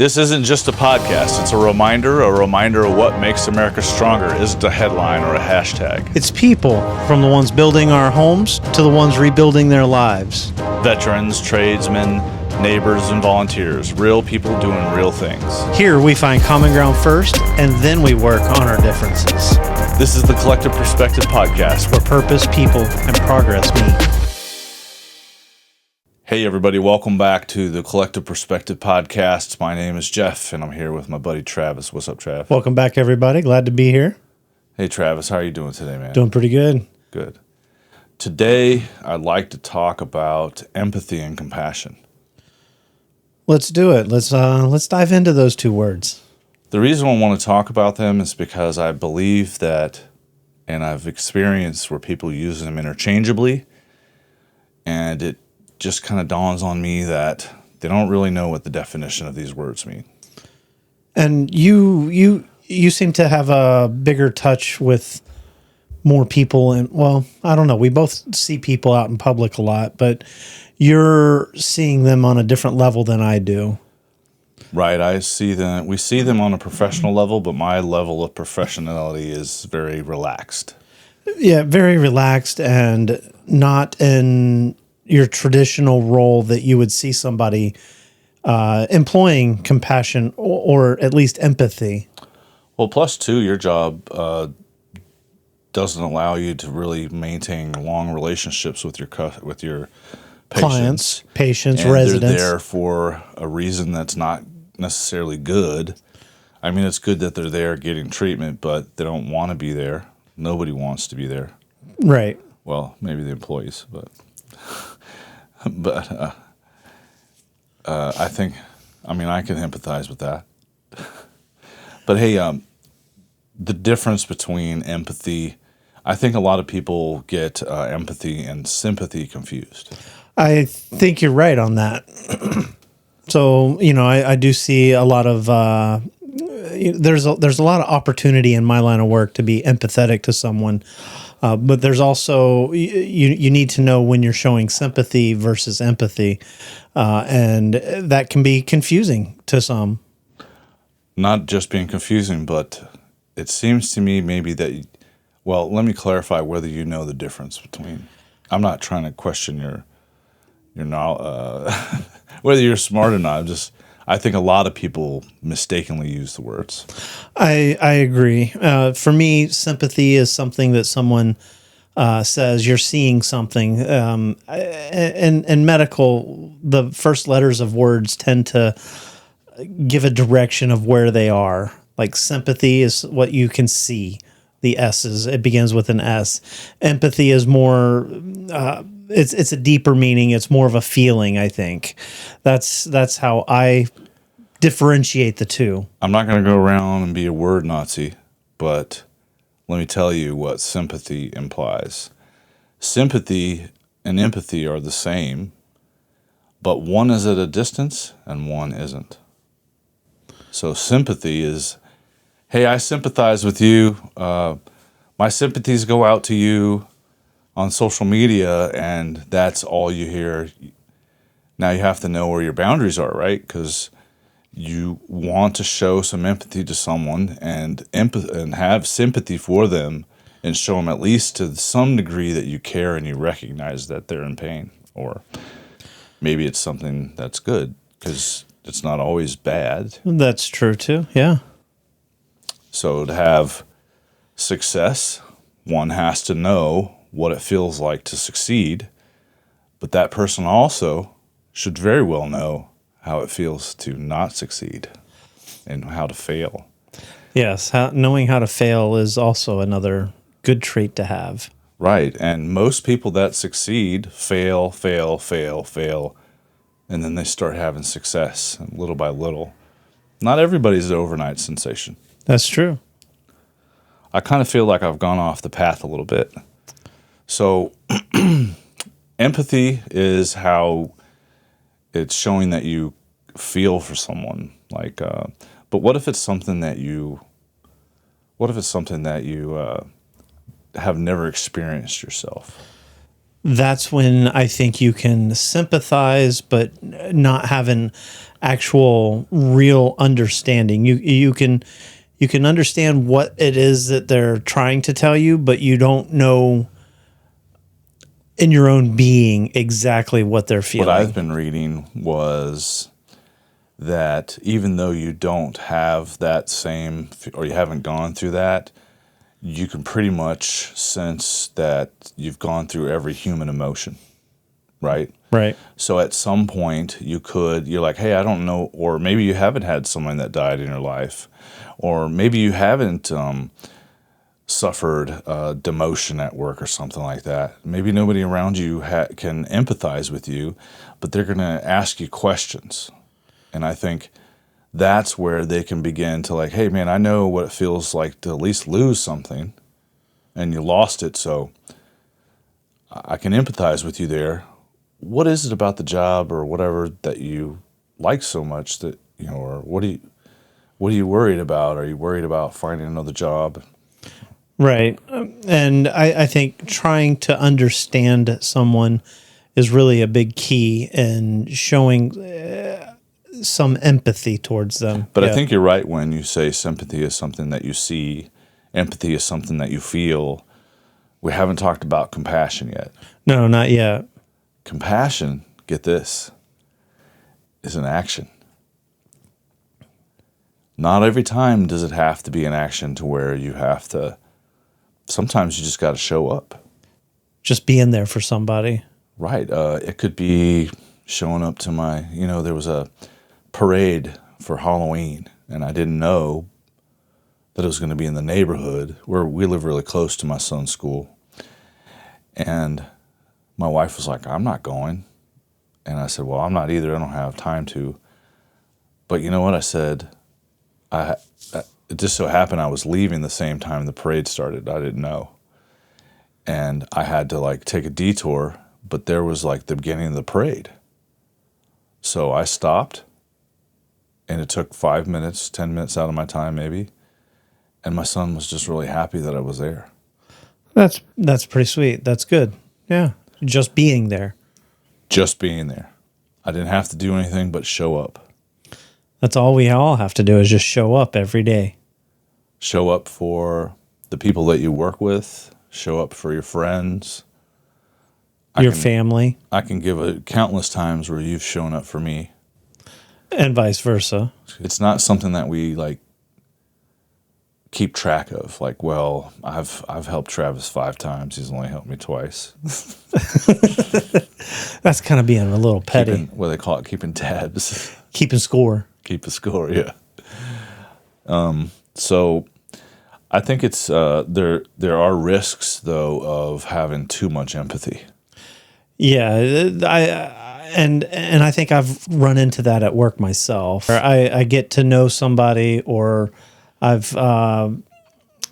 This isn't just a podcast. It's a reminder of what makes America stronger isn't a headline or a hashtag. It's people, from the ones building our homes to the ones rebuilding their lives. Veterans, tradesmen, neighbors, and volunteers. Real people doing real things. Here we find common ground first, and then we work on our differences. This is the Collective Perspective Podcast, where purpose, people, and progress meet. Hey everybody, welcome back to the Collective Perspective Podcast. My name is Jeff, and I'm here with my buddy Travis. What's up, Trav? Welcome back, everybody. Glad to be here. Hey Travis, how are you doing today, man? Doing pretty good. Good. Today, I'd like to talk about empathy and compassion. Let's do it. Let's dive into those two words. The reason I want to talk about them is because I believe that, and I've experienced where people use them interchangeably, and it just kind of dawns on me that they don't really know what the definition of these words mean. And you seem to have a bigger touch with more people, and well, I don't know. We both see people out in public a lot, but you're seeing them on a different level than I do. Right, I see them. We see them on a professional level, but my level of professionality is very relaxed. Yeah, very relaxed, and not in your traditional role that you would see somebody employing compassion or at least empathy. Well, plus two, your job doesn't allow you to really maintain long relationships with your clients, patients, and residents. They're there for a reason that's not necessarily good. I mean, it's good that they're there getting treatment, but they don't want to be there. Nobody wants to be there. Right. Well, maybe the employees, but I think, I can empathize with that. But hey, the difference between empathy, I think a lot of people get empathy and sympathy confused. I think you're right on that. So, I do see a lot of, there's a lot of opportunity in my line of work to be empathetic to someone. But there's also, you need to know when you're showing sympathy versus empathy. And that can be confusing to some. Not just being confusing, but it seems to me maybe that, well, let me clarify whether you know the difference between, I'm not trying to question your knowledge, whether you're smart or not. I think a lot of people mistakenly use the words. I agree. For me, sympathy is something that someone says you're seeing something. In medical, the first letters of words tend to give a direction of where they are. Like sympathy is what you can see. The it begins with an S. Empathy is more. It's a deeper meaning. It's more of a feeling, I think. That's how I differentiate the two. I'm not going to go around and be a word Nazi, but let me tell you what sympathy implies. Sympathy and empathy are the same, but one is at a distance and one isn't. So sympathy is, hey, I sympathize with you. My sympathies go out to you on social media, and that's all you hear. Now you have to know where your boundaries are, right? Because you want to show some empathy to someone and have sympathy for them and show them at least to some degree that you care and you recognize that they're in pain. Or maybe it's something that's good because it's not always bad. That's true too, yeah. So to have success, one has to know what it feels like to succeed, but that person also should very well know how it feels to not succeed and how to fail. Yes, knowing how to fail is also another good trait to have. Right, and most people that succeed fail, and then they start having success little by little. Not everybody's an overnight sensation. That's true. I kind of feel like I've gone off the path a little bit. So empathy is how it's showing that you feel for someone. But what if it's something that you have never experienced yourself? that's when I think you can sympathize, but not have an actual real understanding. You can understand what it is that they're trying to tell you, but you don't know in your own being exactly what they're What I've feeling. been reading was that even though you don't have that same, or you haven't gone through that, you can pretty much sense that you've gone through every human emotion, right? Right. So at some point you're like, hey, I don't know, or maybe you haven't had someone that died in your life, or maybe you haven't suffered demotion at work or something like that. Maybe nobody around you can empathize with you, but they're going to ask you questions. And I think that's where they can begin to like, hey, man, I know what it feels like to at least lose something and you lost it. So I can empathize with you there. What is it about the job or whatever that you like so much that, or what are you worried about? Are you worried about finding another job? Right. And I think trying to understand someone is really a big key in showing some empathy towards them. But I Yeah. think you're right when you say sympathy is something that you see, empathy is something that you feel. We haven't talked about compassion yet. No, not yet. Compassion, get this, is an action. Not every time does it have to be an action to where you have to, sometimes you just got to show up. Just being there for somebody. Right. It could be showing up to there was a parade for Halloween, and I didn't know that it was going to be in the neighborhood where we live really close to my son's school. And my wife was like, I'm not going. And I said, well, I'm not either. I don't have time to. But you know what? I said, it just so happened I was leaving the same time the parade started. I didn't know. And I had to like take a detour, but there was like the beginning of the parade. So I stopped, and it took 5 minutes, 10 minutes out of my time maybe. And my son was just really happy that I was there. That's pretty sweet. That's good. Yeah. Just being there. Just being there. I didn't have to do anything but show up. That's all we all have to do is just show up every day. Show up for the people that you work with. Show up for your friends. Your family. I can give countless times where you've shown up for me. And vice versa. It's not something that we like keep track of. Like, well, I've helped Travis 5 times. He's only helped me twice. That's kind of being a little petty. What do they call it? Keeping tabs. Keeping score. Keep a score, yeah. So I think it's there are risks though of having too much empathy. Yeah, and I think I've run into that at work myself. I get to know somebody, or I've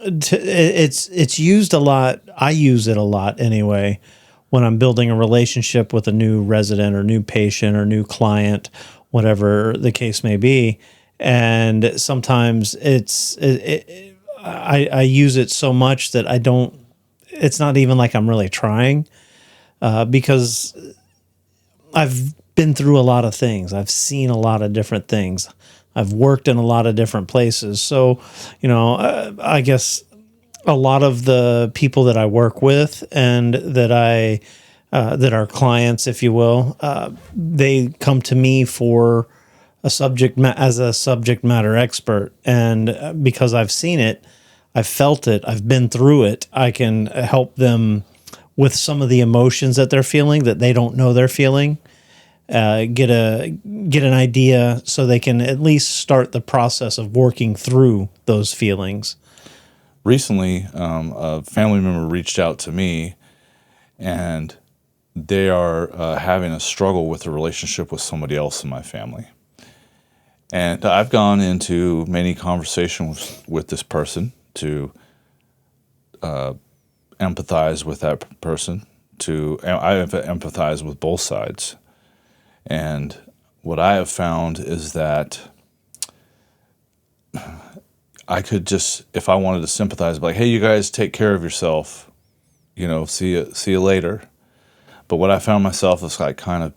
it's used a lot. I use it a lot anyway when I'm building a relationship with a new resident or new patient or new client, whatever the case may be. And sometimes I use it so much that I don't. It's not even like I'm really trying. Because I've been through a lot of things. I've seen a lot of different things. I've worked in a lot of different places. So, I guess a lot of the people that I work with and that that are clients, if you will, they come to me for as a subject matter expert. And because I've seen it, I've felt it, I've been through it, I can help them with some of the emotions that they're feeling that they don't know they're feeling, get an idea so they can at least start the process of working through those feelings. Recently, a family member reached out to me, and they are having a struggle with a relationship with somebody else in my family. And I've gone into many conversations with this person to empathize with that person. I have empathized with both sides. And what I have found is that I could just, if I wanted to sympathize, be like, hey, you guys take care of yourself, see you later. But what I found myself is like kind of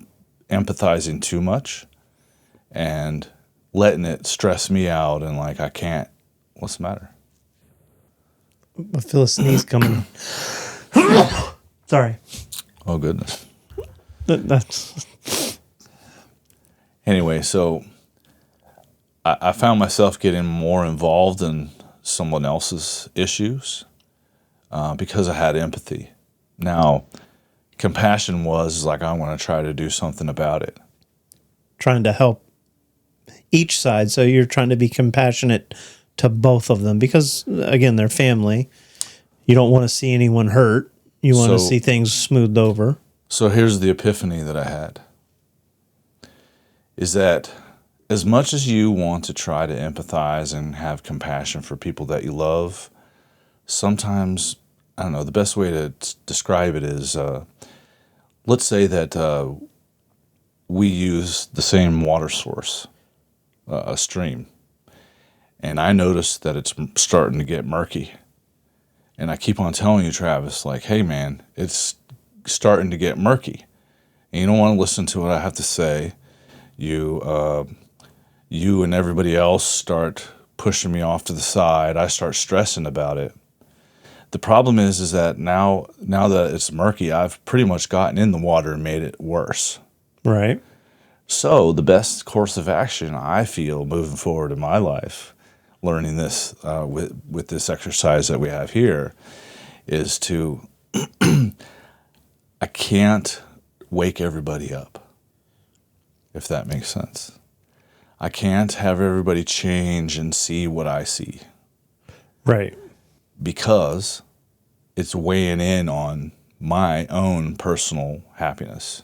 empathizing too much and letting it stress me out, and like I can't. What's the matter? I feel a sneeze coming on. Sorry. Oh goodness. That's Anyway, so I found myself getting more involved in someone else's issues because I had empathy. Now, compassion was like, I want to try to do something about it. trying to help each side. So you're trying to be compassionate to both of them because, again, they're family. You don't want to see anyone hurt. You want to So- see things smoothed over. So here's the epiphany that I had, is that as much as you want to try to empathize and have compassion for people that you love, sometimes, I don't know, the best way to describe it is, let's say that we use the same water source, a stream, and I notice that it's starting to get murky. And I keep on telling you, Travis, like, hey man, it's starting to get murky. And you don't want to listen to what I have to say. You and everybody else start pushing me off to the side. I start stressing about it. The problem is that now that it's murky, I've pretty much gotten in the water and made it worse. Right. So the best course of action, I feel, moving forward in my life, learning this with this exercise that we have here, is to I can't wake everybody up, if that makes sense. I can't have everybody change and see what I see, Right. because it's weighing in on my own personal happiness,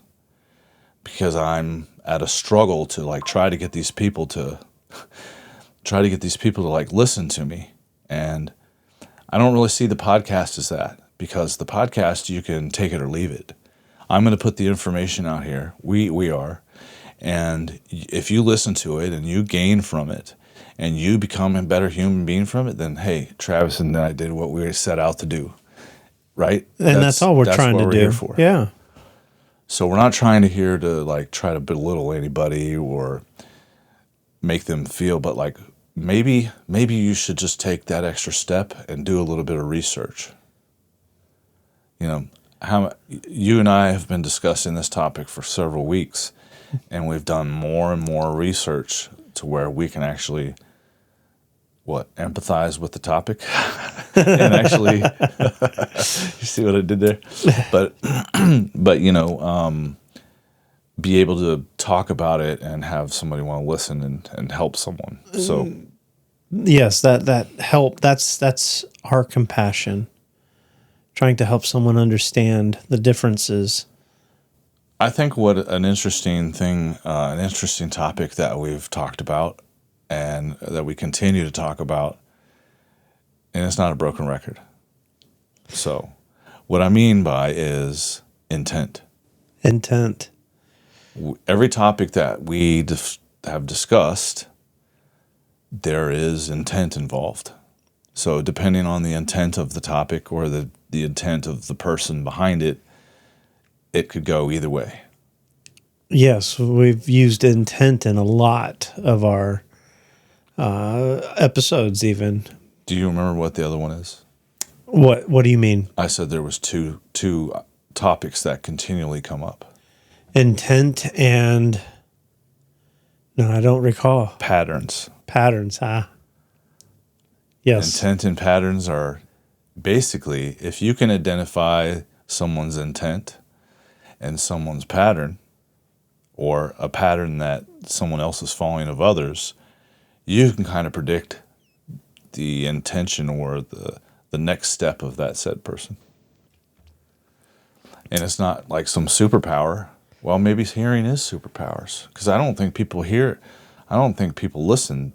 because I'm at a struggle to like try to get these people to like listen to me. And I don't really see the podcast as that, because the podcast, you can take it or leave it. I'm going to put the information out here. We are. And if you listen to it and you gain from it and you become a better human being from it, then hey, Travis and I did what we set out to do. Right? And that's all we're trying to what do. Here for. Yeah. So we're not trying to like try to belittle anybody or make them feel, but like maybe you should just take that extra step and do a little bit of research. You know, how you and I have been discussing this topic for several weeks, and we've done more and more research to where we can actually empathize with the topic and actually you see what I did there, but be able to talk about it and have somebody want to listen and help someone. So Yes, that help. That's our compassion. Trying to help someone understand the differences. I think what an interesting thing, an interesting topic that we've talked about and that we continue to talk about, and it's not a broken record. So what I mean by is intent. Intent. Every topic that we have discussed, there is intent involved. So depending on the intent of the topic or the intent of the person behind it, it could go either way. Yes, we've used intent in a lot of our episodes even. Do you remember what the other one is? What do you mean? I said there was two topics that continually come up. Intent and no, I don't recall. Patterns. Patterns, huh? Yes. Intent and patterns are basically, if you can identify someone's intent and someone's pattern, or a pattern that someone else is following of others, you can kind of predict the intention or the next step of that said person. And it's not like some superpower. Well, maybe hearing is superpowers, because I don't think people listen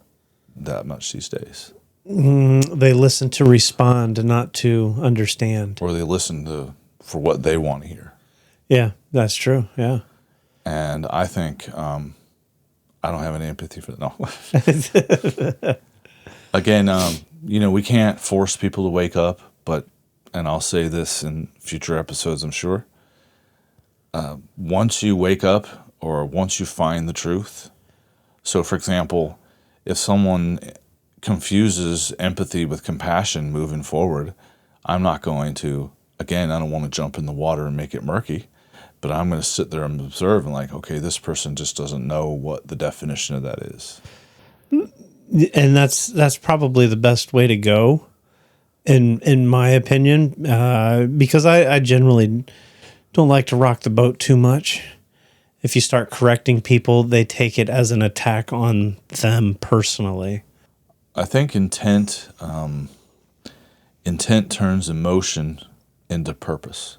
that much these days. They listen to respond, not to understand. Or they listen for what they want to hear. Yeah, that's true. Yeah. And I think I don't have any empathy for that. No. Again, we can't force people to wake up, and I'll say this in future episodes, I'm sure. once you wake up or once you find the truth. So, for example, if someone confuses empathy with compassion moving forward, I'm not going to, again, I don't want to jump in the water and make it murky, but I'm going to sit there and observe and like, okay, this person just doesn't know what the definition of that is. And that's probably the best way to go, in my opinion, because I generally don't like to rock the boat too much. If you start correcting people, they take it as an attack on them personally. I think intent turns emotion into purpose.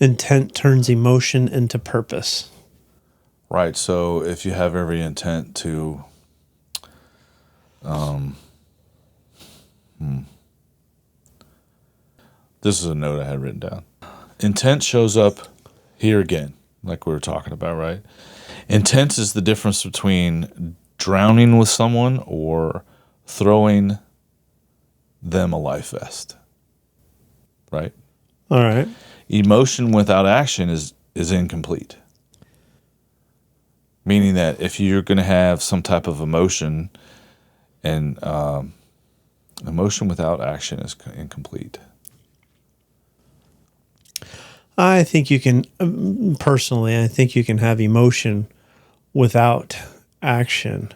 Intent turns emotion into purpose. Right. So if you have every intent to, this is a note I had written down. Intent shows up here again, like we were talking about, right? Intent is the difference between drowning with someone or throwing them a life vest, right? All right. Emotion without action is incomplete. Meaning that if you're going to have some type of emotion, and emotion without action is incomplete. I think you can, personally, I think you can have emotion without action,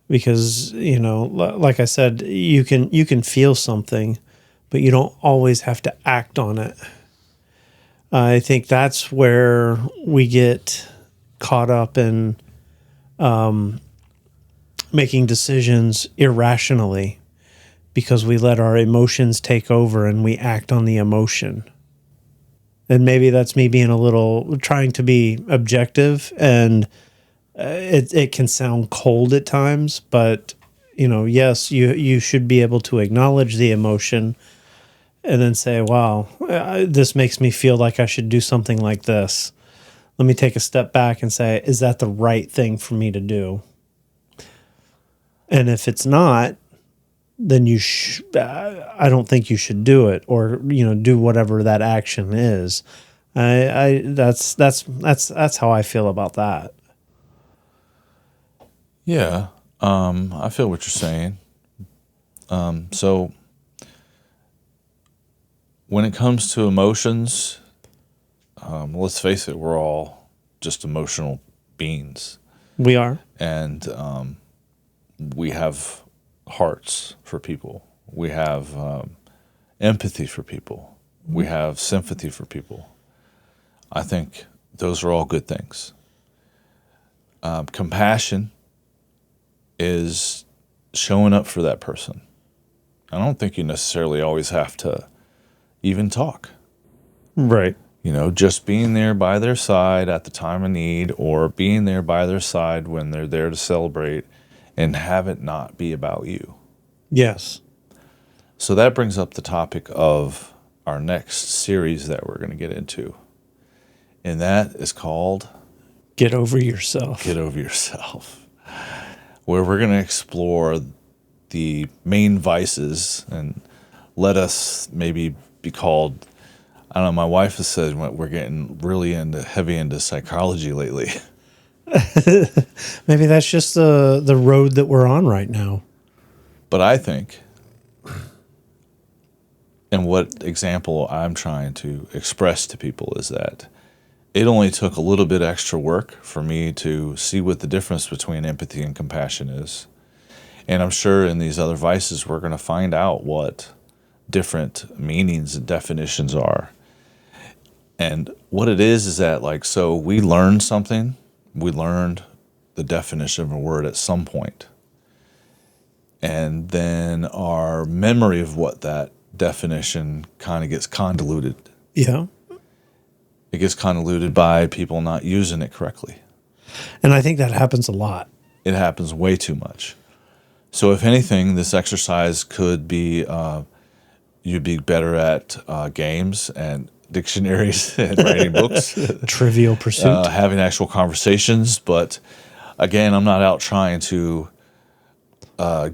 because, like I said, you can feel something, but you don't always have to act on it. I think that's where we get caught up in making decisions irrationally, because we let our emotions take over and we act on the emotion. And maybe that's me being trying to be objective, and it can sound cold at times, but yes, you should be able to acknowledge the emotion and then say, wow, this makes me feel like I should do something like this. Let me take a step back and say, is that the right thing for me to do? And if it's not, then I don't think you should do it, or do whatever that action is. That's how I feel about that. Yeah, I feel what you're saying. So when it comes to emotions, let's face it, we're all just emotional beings, We are. and we have hearts for people. We have empathy for people. We have sympathy for people. I think those are all good things. Compassion is showing up for that person. I don't think you necessarily always have to even talk. Right. Just being there by their side at the time of need, or being there by their side when they're there to celebrate, and have it not be about you. Yes. So that brings up the topic of our next series that we're going to get into. And that is called Get Over Yourself. Get Over Yourself, where we're going to explore the main vices and let us maybe be called, I don't know, my wife has said we're getting really heavy into psychology lately. Maybe that's just the road that we're on right now. But I think, and what example I'm trying to express to people is that it only took a little bit extra work for me to see what the difference between empathy and compassion is. And I'm sure in these other vices, we're going to find out what different meanings and definitions are. And what it is that, so we learned something. We learned the definition of a word at some point. And then our memory of what that definition kind of gets convoluted. Yeah. It gets convoluted by people not using it correctly. And I think that happens a lot. It happens way too much. So if anything, this exercise could be, you'd be better at games and dictionaries and writing books. Trivial Pursuit. Having actual conversations. But again, I'm not out trying to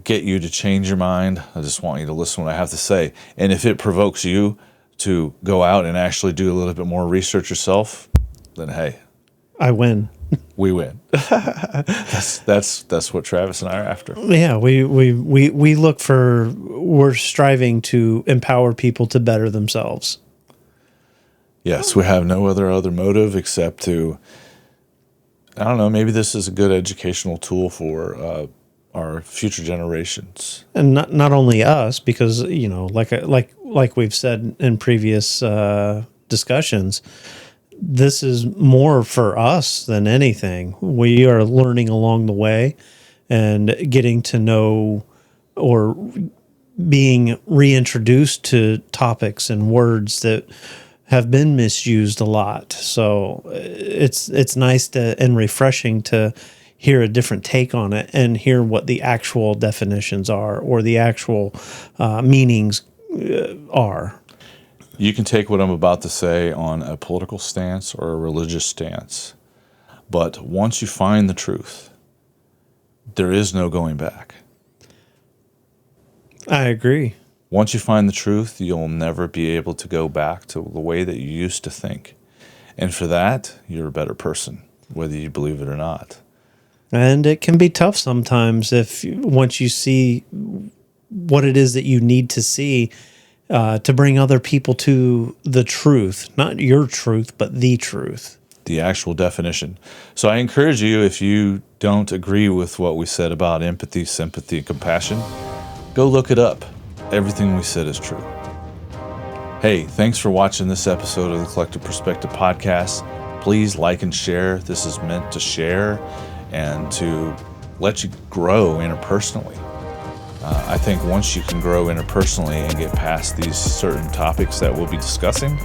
get you to change your mind. I just want you to listen to what I have to say. And if it provokes you to go out and actually do a little bit more research yourself, then hey, I win. we win. That's what Travis and I are after. Yeah, we're striving to empower people to better themselves. Yes, we have no other motive except to, I don't know, maybe this is a good educational tool for our future generations. And not only us, because like we've said in previous discussions, this is more for us than anything. We are learning along the way and getting to know or being reintroduced to topics and words that have been misused a lot. So it's nice and refreshing to hear a different take on it and hear what the actual definitions are or the actual meanings are. You can take what I'm about to say on a political stance or a religious stance, but once you find the truth, there is no going back. I agree. Once you find the truth, you'll never be able to go back to the way that you used to think. And for that, you're a better person, whether you believe it or not. And it can be tough sometimes once you see what it is that you need to see to bring other people to the truth, not your truth, but the truth. The actual definition. So I encourage you, if you don't agree with what we said about empathy, sympathy, and compassion, go look it up. Everything we said is true. Hey, thanks for watching this episode of the Collective Perspective Podcast. Please like and share. This is meant to share and to let you grow interpersonally. I think once you can grow interpersonally and get past these certain topics that we'll be discussing,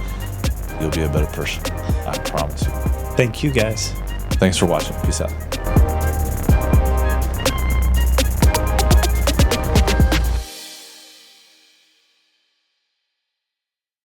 you'll be a better person. I promise you. Thank you, guys. Thanks for watching. Peace out.